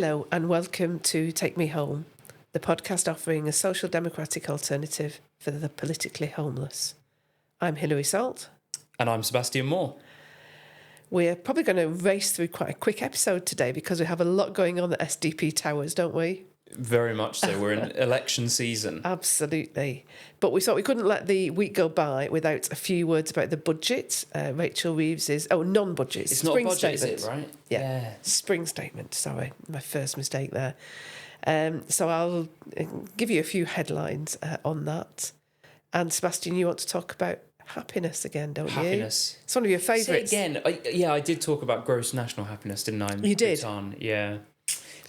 Hello and welcome to Take Me Home, the podcast offering a social democratic alternative for the politically homeless. I'm hilary.salt. And I'm Sebastian.Moore. We're probably going to race through quite a quick episode today because we have a lot going on at SDP Towers, don't we? Very much so. We're in election season. Absolutely. But we thought we couldn't let the week go by without a few words about the budget. Rachel Reeves non-budget. It's not a budget, is it, right? Yeah. Spring statement. Sorry, my first mistake there. So I'll give you a few headlines on that. And Sebastian, you want to talk about happiness again, don't you? Happiness. It's one of your favourites. Say again. I did talk about gross national happiness, didn't I? You did? Bhutan. Yeah.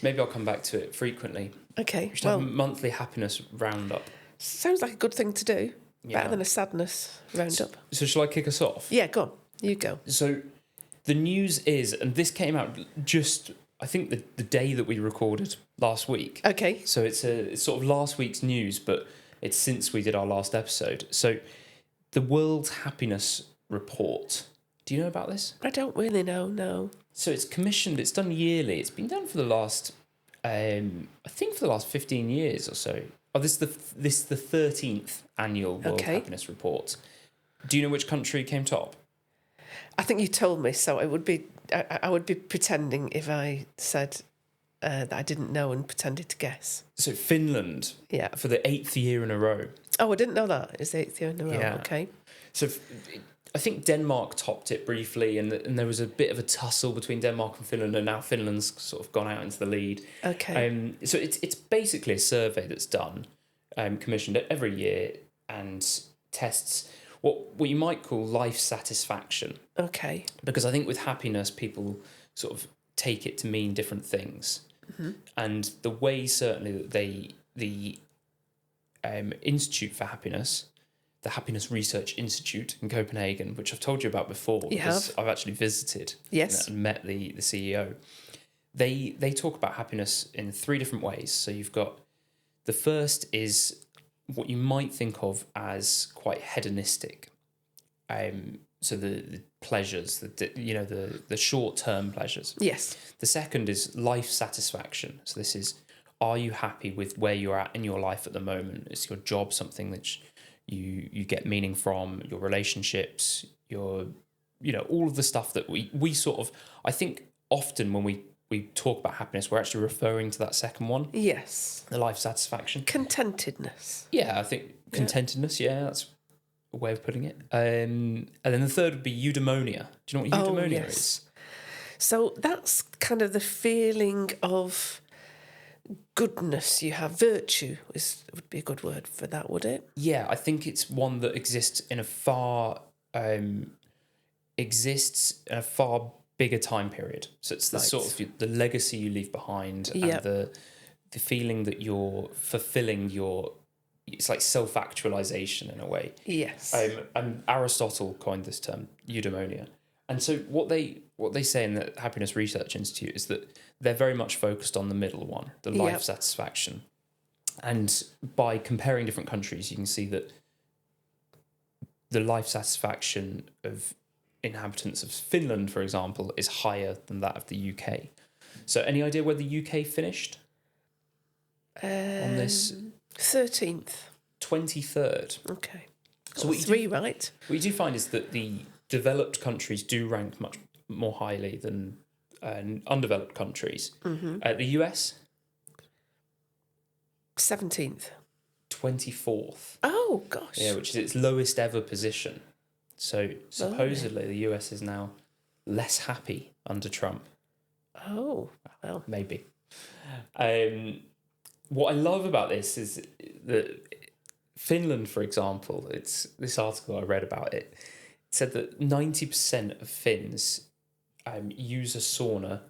Maybe I'll come back to it frequently. Okay. We should have a monthly happiness roundup. Sounds like a good thing to do. Yeah. Better than a sadness roundup. So shall I kick us off? Yeah, go on. You go. So the news is, and this came out just, I think, the day that we recorded last week. Okay. So it's sort of last week's news, but it's since we did our last episode. So the World Happiness Report. Do you know about this? I don't really know, no. So it's commissioned, it's done yearly. It's been done for the last, I think for the last 15 years or so. Oh, this is the 13th annual World Happiness Report. Do you know which country came top? I think you told me, so it would be. I would be pretending if I said that I didn't know and pretended to guess. So Finland, Yeah. for the 8th year in a row. Oh, I didn't know that. It's the 8th year in a row. Yeah. Okay. So I think Denmark topped it briefly, and there was a bit of a tussle between Denmark and Finland, and now Finland's sort of gone out into the lead. Okay. So it's basically a survey that's done, commissioned every year, and tests what you might call life satisfaction. Okay. Because I think with happiness, people sort of take it to mean different things, and the way certainly that the Institute for Happiness, the Happiness Research Institute in Copenhagen, which I've told you about before because I've actually visited and met the CEO. They talk about happiness in 3 different ways. So you've got, the first is what you might think of as quite hedonistic. So the pleasures, the short-term pleasures. Yes. The second is life satisfaction. So this is, are you happy with where you're at in your life at the moment? Is your job something that you get meaning from, your relationships, all of the stuff that we sort of, I think often when we talk about happiness, we're actually referring to that second one. Yes. The life satisfaction. Contentedness. Yeah, I think contentedness, that's a way of putting it. And then the third would be eudaimonia. Do you know what eudaimonia is? So that's kind of the feeling of goodness you have. Virtue would be a good word for that, would it? Yeah, I think it's one that exists in a far bigger time period. So it's the sort of the legacy you leave behind, and the feeling that you're fulfilling it's like self-actualization in a way. Yes. And Aristotle coined this term, eudaimonia. And so what they say in the Happiness Research Institute is that they're very much focused on the middle one, the life satisfaction. And by comparing different countries, you can see that the life satisfaction of inhabitants of Finland, for example, is higher than that of the UK. So any idea where the UK finished on this? 13th. 23rd. Okay. So what 3, right? What you do find is that the developed countries do rank much more highly than undeveloped countries. The US? 17th. 24th. Oh, gosh. Yeah, which is its lowest ever position. So supposedly the US is now less happy under Trump. Oh, well. Maybe. What I love about this is that Finland, for example, it's this article I read about it, said that 90% of Finns use a sauna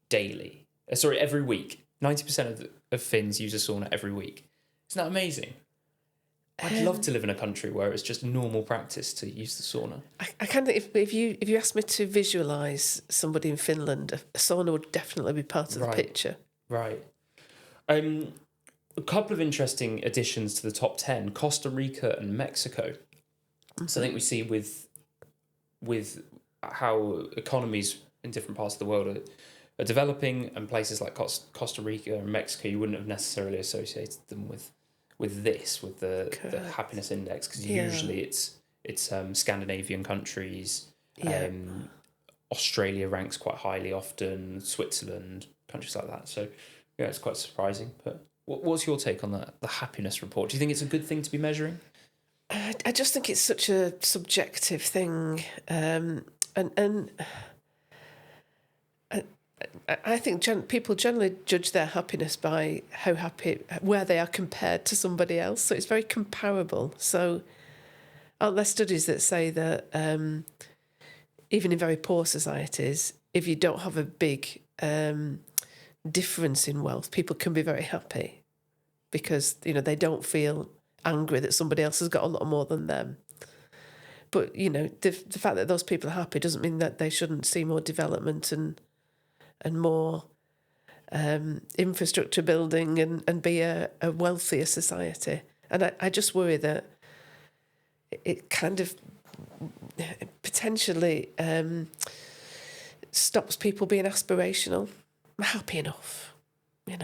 daily. Every week. 90% of Finns use a sauna every week. Isn't that amazing? I'd love to live in a country where it's just normal practice to use the sauna. I kind of, if you asked me to visualise somebody in Finland, a sauna would definitely be part of the picture. Right. A couple of interesting additions to the top 10, Costa Rica and Mexico. So I think we see with how economies in different parts of the world are developing, and places like Costa Rica and Mexico, you wouldn't have necessarily associated them with the happiness index, because usually it's Scandinavian countries. Yeah. Australia ranks quite highly often, Switzerland, countries like that. So yeah, it's quite surprising. But what's your take on that, the happiness report? Do you think it's a good thing to be measuring? I just think it's such a subjective thing, and I think people generally judge their happiness by how happy, where they are compared to somebody else. So it's very comparable. So aren't there studies that say that even in very poor societies, if you don't have a big difference in wealth, people can be very happy because, they don't feel angry that somebody else has got a lot more than them. But, the fact that those people are happy doesn't mean that they shouldn't see more development and more infrastructure building and be a wealthier society. And I just worry that it kind of potentially stops people being aspirational. I'm happy enough, Do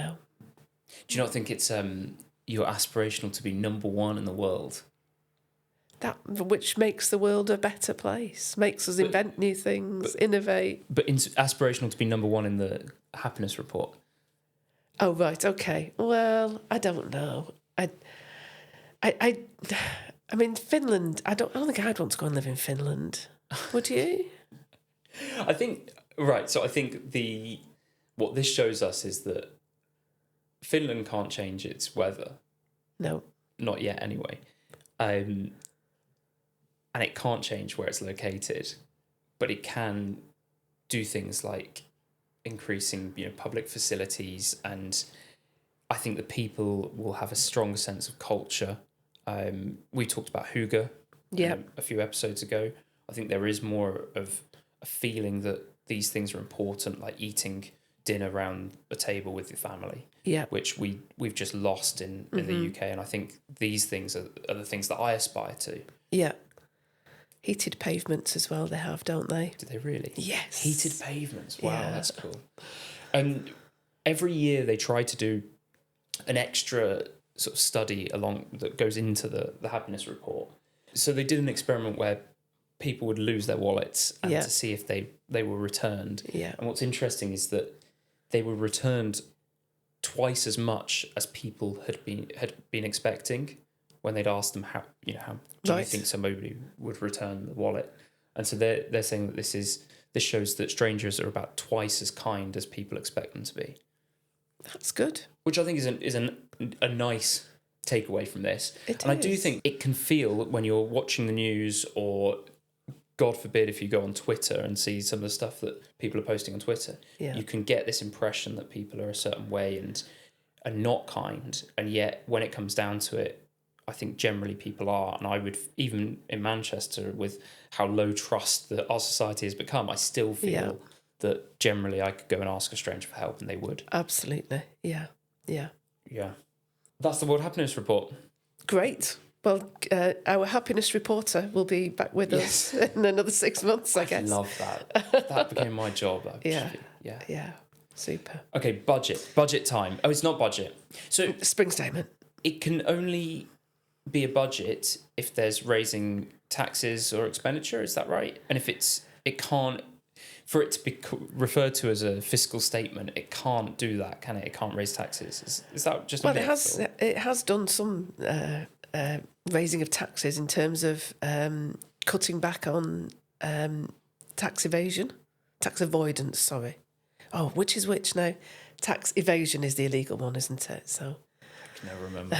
you not think it's you're aspirational to be number one in the world? That which makes the world a better place, makes us invent new things, innovate. But aspirational to be number one in the happiness report. Oh right, okay. Well, I don't know. I mean, Finland. I don't think I'd want to go and live in Finland. Would you? I think right. So I think what this shows us is that Finland can't change its weather. No. Not yet, anyway. And it can't change where it's located, but it can do things like increasing, public facilities, and I think that people will have a stronger sense of culture. We talked about hygge a few episodes ago. I think there is more of a feeling that these things are important, like eating dinner around a table with your family, which we've just lost in the UK. And I think these things are the things that I aspire to. Yeah. Heated pavements as well, they have, don't they? Do they really? Yes. Heated pavements. Wow, that's cool. And every year they try to do an extra sort of study along that goes into the happiness report. So they did an experiment where people would lose their wallets and to see if they were returned. Yeah. And what's interesting is that they were returned twice as much as people had been expecting when they'd asked them how do you think somebody would return the wallet. And so they're saying that this shows that strangers are about twice as kind as people expect them to be. That's good. Which I think is a nice takeaway from this. I do think it can feel when you're watching the news, or God forbid if you go on Twitter and see some of the stuff that people are posting on Twitter, you can get this impression that people are a certain way and are not kind. And yet when it comes down to it, I think generally people are. And I would, even in Manchester, with how low trust that our society has become, I still feel that generally I could go and ask a stranger for help and they would. Absolutely. Yeah. That's the World Happiness Report. Great. Well, our happiness reporter will be back with us in another 6 months, I guess. I love that. That became my job. Yeah. Super. Okay, budget time. Oh, it's not budget. So spring statement. It can only be a budget if there's raising taxes or expenditure. Is that right? And if it can't, for it to be referred to as a fiscal statement, it can't do that, can it? It can't raise taxes. Is that just? Well, it has done some raising of taxes in terms of cutting back on tax evasion, tax avoidance. Sorry. Oh, which is which now? Tax evasion is the illegal one, isn't it? So. I can never remember.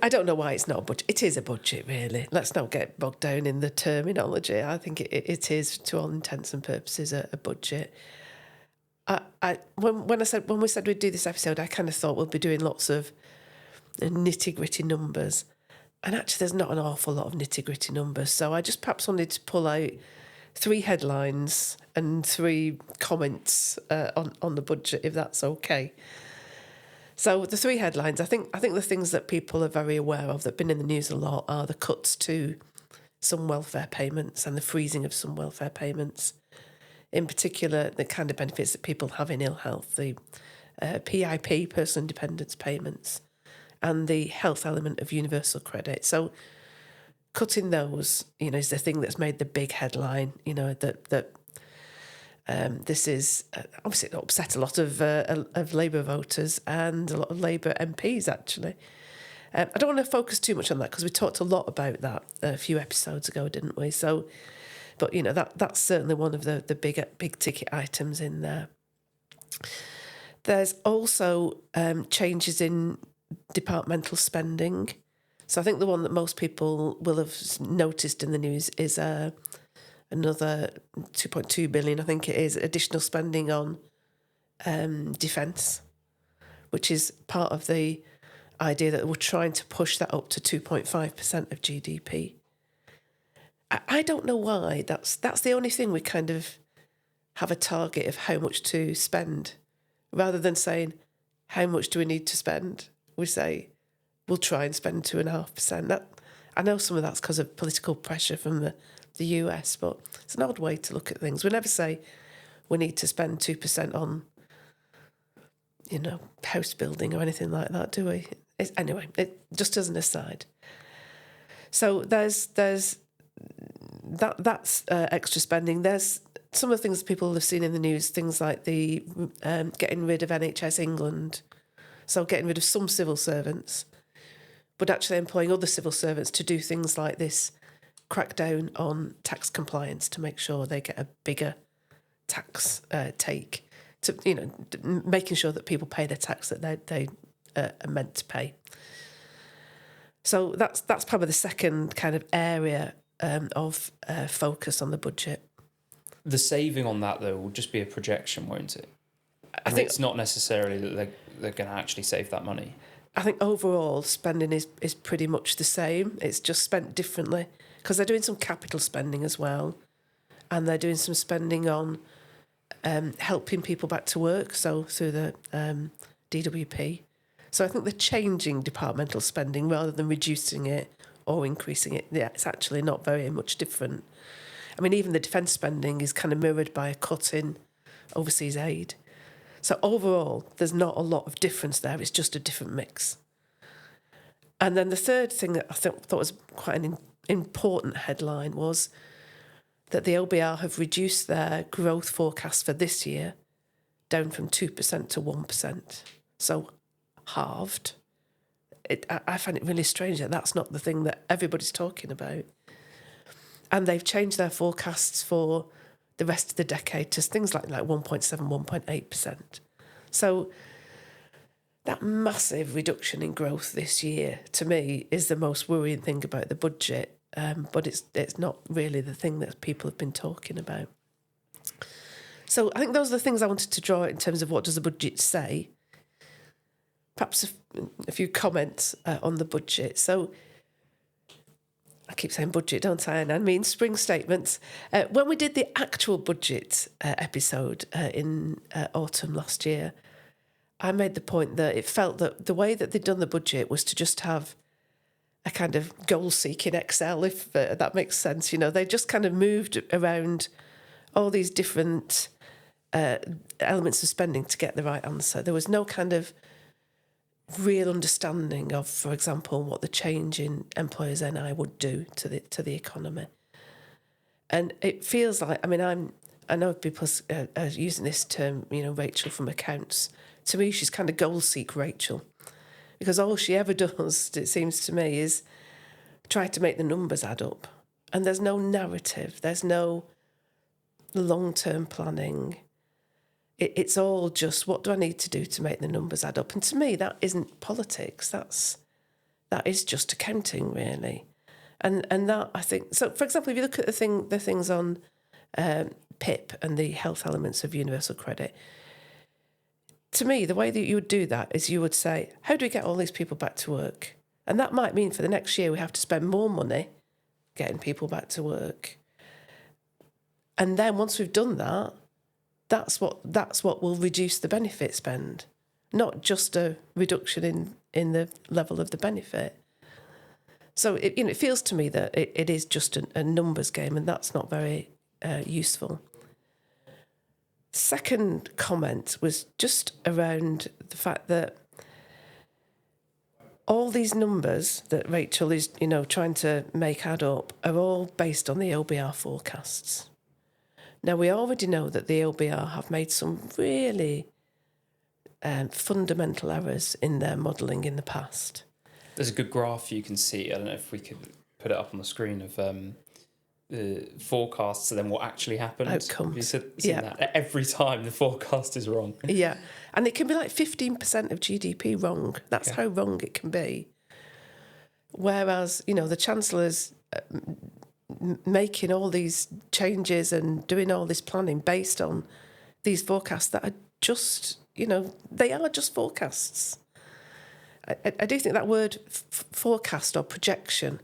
I don't know why it's not a budget. It is a budget, really. Let's not get bogged down in the terminology. I think it is, to all intents and purposes, a budget. When we said we'd do this episode, I kind of thought we'll be doing lots of nitty-gritty numbers. And actually, there's not an awful lot of nitty-gritty numbers. So I just perhaps wanted to pull out 3 headlines and 3 comments on the budget, if that's okay. So the 3 headlines, I think the things that people are very aware of that have been in the news a lot are the cuts to some welfare payments and the freezing of some welfare payments in particular the kind of benefits that people have in ill health, the PIP, personal independence payments, and the health element of universal credit. So cutting those, is the thing that's made the big headline, that this is obviously it upset a lot of Labour voters and a lot of Labour MPs, actually. I don't want to focus too much on that because we talked a lot about that a few episodes ago, didn't we? So, but, that's certainly one of the big ticket items in there. There's also changes in departmental spending. So I think the one that most people will have noticed in the news is another 2.2 billion, I think it is, additional spending on defence, which is part of the idea that we're trying to push that up to 2.5% of GDP. I don't know why. That's the only thing we kind of have a target of how much to spend. Rather than saying, how much do we need to spend? We say, we'll try and spend 2.5%. I know some of that's because of political pressure from the US, but it's an odd way to look at things. We never say we need to spend 2% on, house building or anything like that, do we? Anyway, it just as an aside. So there's that's extra spending. There's some of the things people have seen in the news, things like the getting rid of NHS England, so getting rid of some civil servants, but actually employing other civil servants to do things like this crackdown on tax compliance to make sure they get a bigger tax take, to making sure that people pay the tax that they are meant to pay. So that's probably the second kind of area of focus on the budget. The saving on that, though, will just be a projection, won't it? I think it's not necessarily that they're going to actually save that money. I think overall spending is pretty much the same. It's just spent differently because they're doing some capital spending as well, and they're doing some spending on helping people back to work, so through the DWP. So I think they're changing departmental spending rather than reducing it or increasing it. Yeah, it's actually not very much different. I mean, even the defence spending is kind of mirrored by a cut in overseas aid. So overall, there's not a lot of difference there. It's just a different mix. And then the third thing that I thought was quite an important headline was that the OBR have reduced their growth forecast for this year down from 2% to 1%. So halved. I find it really strange that that's not the thing that everybody's talking about. And they've changed their forecasts for the rest of the decade to things like 1.7, 1.8%. So that massive reduction in growth this year, to me, is the most worrying thing about the budget. But it's not really the thing that people have been talking about. So I think those are the things I wanted to draw in terms of what does the budget say. Perhaps a few comments on the budget. So I keep saying budget, don't I? And I mean spring statements. When we did the actual budget episode in autumn last year, I made the point that it felt that the way that they'd done the budget was to just have a kind of goal-seeking Excel, if that makes sense. They just kind of moved around all these different elements of spending to get the right answer. There was no kind of real understanding of, for example, what the change in employers' NI would do to the economy. And it feels like, I know people are using this term, Rachel from accounts. To me, she's kind of goal-seek Rachel, because all she ever does, it seems to me, is try to make the numbers add up. And there's no narrative, there's no long-term planning. It's all just, what do I need to do to make the numbers add up? And to me, that isn't politics. That is just accounting, really. And that, I think, so for example, if you look at the things on PIP and the health elements of universal credit, to me, the way that you would do that is you would say, how do we get all these people back to work? And that might mean for the next year we have to spend more money getting people back to work. And then once we've done that, that's what will reduce the benefit spend, not just a reduction in the level of the benefit. So it feels to me that it is just a numbers game, and that's not very useful. Second comment was just around the fact that all these numbers that Rachel is, trying to make add up are all based on the LBR forecasts. Now, we already know that the LBR have made some really fundamental errors in their modelling in the past. There's a good graph you can see. I don't know if we could put it up on the screen of the forecasts and then what actually happened. Outcomes. Have you seen that? Every time the forecast is wrong. Yeah. And it can be like 15% of GDP wrong. That's how wrong it can be. Whereas, the Chancellor's making all these changes and doing all this planning based on these forecasts that are just, they are just forecasts. I do think that word forecast or projection,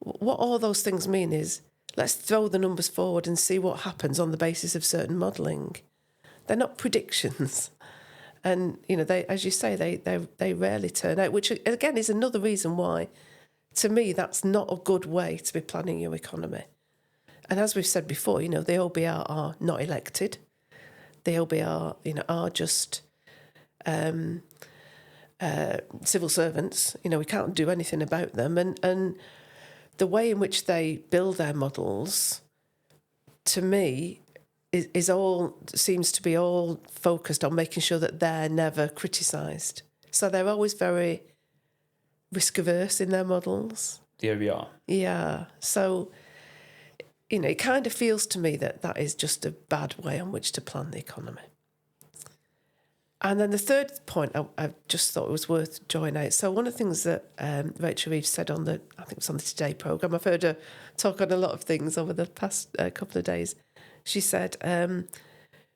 what all those things mean is let's throw the numbers forward and see what happens on the basis of certain modelling. They're not predictions. And, they, as you say, they rarely turn out, which, again, is another reason why, to me, that's not a good way to be planning your economy. And as we've said before, the OBR are not elected. The OBR, are just civil servants. We can't do anything about them. And the way in which they build their models, to me, seems to be all focused on making sure that they're never criticised. So they're always very risk averse in their models. The OBR. Yeah. So, it kind of feels to me that is just a bad way on which to plan the economy. And then the third point I just thought it was worth drawing out. So one of the things that Rachel Reeves said I think it was on the Today programme, I've heard her talk on a lot of things over the past couple of days. She said,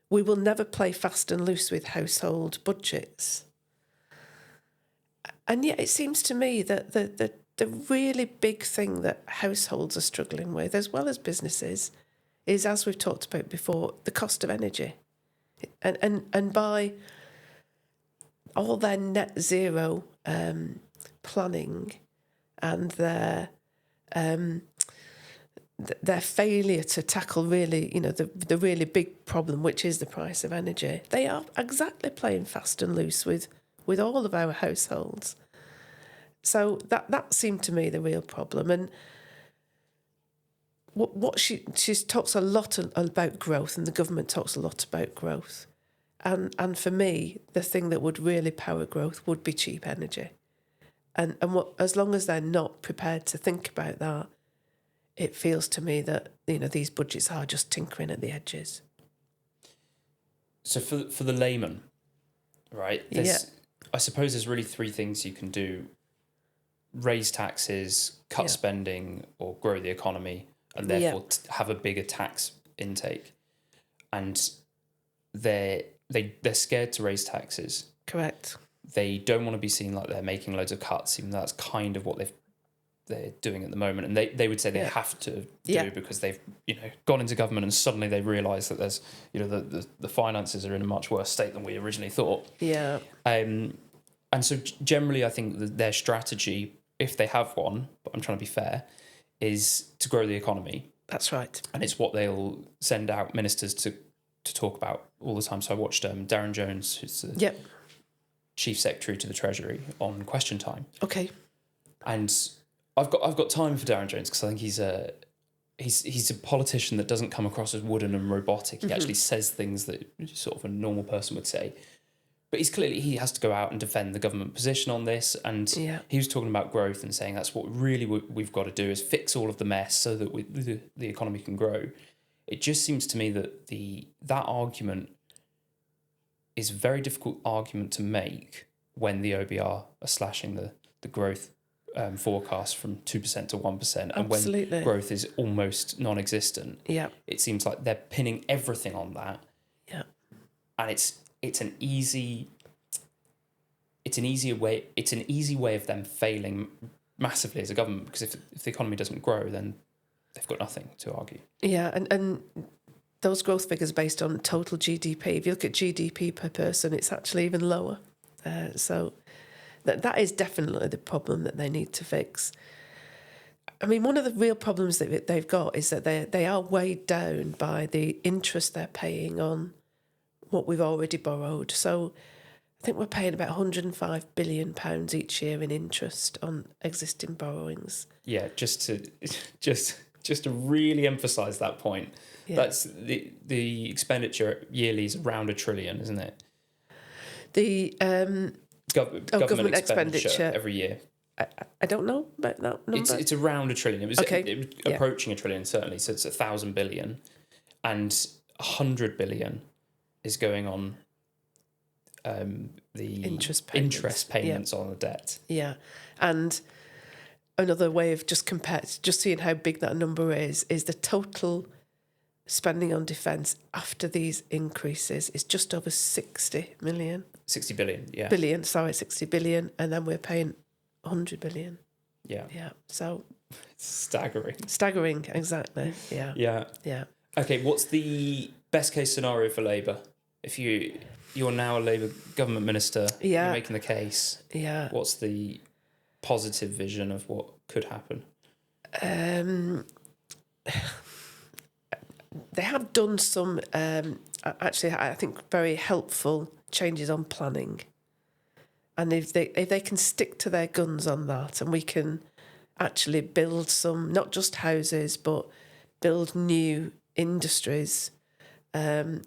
we will never play fast and loose with household budgets. And yet it seems to me that the really big thing that households are struggling with, as well as businesses, is, as we've talked about before, the cost of energy. And by all their net zero planning and their failure to tackle really, the really big problem, which is the price of energy, they are exactly playing fast and loose with all of our households. So that seemed to me the real problem. And what she talks a lot about growth, and the government talks a lot about growth. And for me, the thing that would really power growth would be cheap energy. And as long as they're not prepared to think about that, it feels to me that, these budgets are just tinkering at the edges. So for the layman, right, I suppose there's really three things you can do: raise taxes, cut spending, or grow the economy, and therefore have a bigger tax intake. And they're scared to raise taxes. Correct. They don't want to be seen like they're making loads of cuts, even though that's kind of what they're doing at the moment. And they would say they have to do because they've gone into government and suddenly they realise that there's the finances are in a much worse state than we originally thought. Yeah. And so generally, I think that their strategy, if they have one, but I'm trying to be fair, is to grow the economy. That's right. And it's what they'll send out ministers to talk about all the time. So I watched Darren Jones, who's the Chief Secretary to the Treasury, on Question Time. Okay. And I've got time for Darren Jones because I think he's a politician that doesn't come across as wooden and robotic. He actually says things that sort of a normal person would say. But he has to go out and defend the government position on this. And he was talking about growth and saying that's what really we've got to do is fix all of the mess so that the economy can grow. It just seems to me that that argument is a very difficult argument to make when the OBR are slashing the growth forecast from 2% to 1%. And when growth is almost non-existent. Yeah. It seems like they're pinning everything on that. Yeah. And it's an easy way of them failing massively as a government, because if the economy doesn't grow, then they've got nothing to argue. Yeah, and those growth figures based on total GDP. If you look at GDP per person, it's actually even lower. So that is definitely the problem that they need to fix. I mean, one of the real problems that they've got is that they are weighed down by the interest they're paying on what we've already borrowed. So I think we're paying about £105 billion each year in interest on existing borrowings. Yeah, just to really emphasise that point. Yeah. That's the expenditure yearly is around £1 trillion, isn't it? The Government expenditure every year. I don't know about that number. It's around £1 trillion. It was approaching £1 trillion, certainly. So it's 1,000 billion, and 100 billion is going on the interest payments on the debt. Yeah, and another way of just seeing how big that number is the total spending on defence after these increases is just over 60 million. 60 billion, yeah. 60 billion, and then we're paying 100 billion. Yeah. Yeah. So it's staggering. Staggering, exactly. Yeah. Yeah. Yeah. Okay, what's the best case scenario for Labour? If you're now a Labour government minister, you're making the case. Yeah. What's the positive vision of what could happen? They have done some, actually, I think, very helpful changes on planning. And if they can stick to their guns on that, and we can actually build some, not just houses, but build new industries, then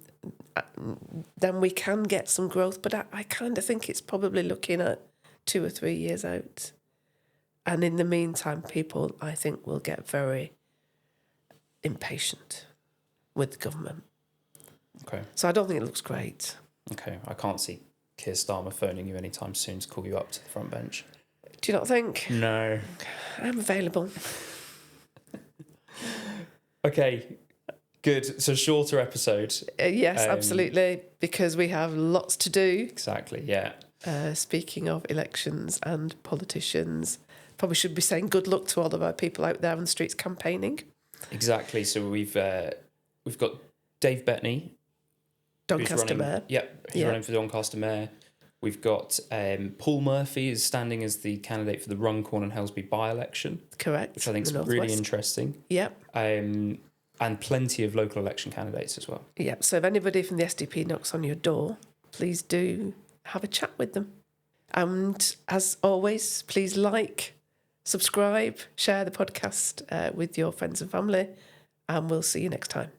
we can get some growth. But I kind of think it's probably looking at 2 or 3 years out. And in the meantime, people, I think, will get very impatient with the government. Okay. So I don't think it looks great. Okay, I can't see Keir Starmer phoning you anytime soon to call you up to the front bench. Do you not think? No. I'm available. Okay, good. So shorter episode. Yes, absolutely, because we have lots to do. Exactly, yeah. Speaking of elections and politicians, probably should be saying good luck to all of our people out there on the streets campaigning. Exactly. So we've got Dave Bettany, Doncaster Mayor. He's running for Doncaster Mayor. We've got Paul Murphy is standing as the candidate for the Runcorn and Helsby by-election. Correct. Which I think is really interesting. Yep. And plenty of local election candidates as well. Yep. So if anybody from the SDP knocks on your door, please do have a chat with them. And as always, please subscribe, share the podcast with your friends and family, and we'll see you next time.